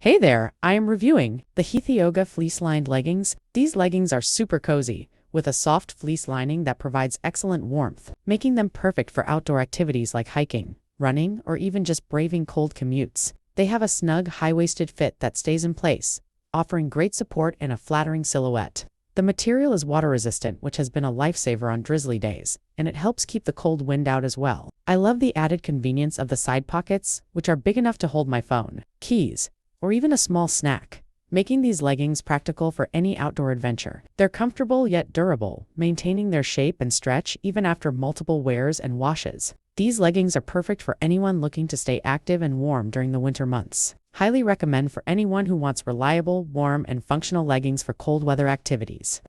Hey there, I am reviewing the Heathyoga Fleece Lined Leggings. These leggings are super cozy, with a soft fleece lining that provides excellent warmth, making them perfect for outdoor activities like hiking, running, or even just braving cold commutes. They have a snug, high-waisted fit that stays in place, offering great support and a flattering silhouette. The material is water-resistant, which has been a lifesaver on drizzly days, and it helps keep the cold wind out as well. I love the added convenience of the side pockets, which are big enough to hold my phone, keys, or even a small snack, making these leggings practical for any outdoor adventure. They're comfortable yet durable, maintaining their shape and stretch even after multiple wears and washes. These leggings are perfect for anyone looking to stay active and warm during the winter months. Highly recommend for anyone who wants reliable, warm, and functional leggings for cold weather activities.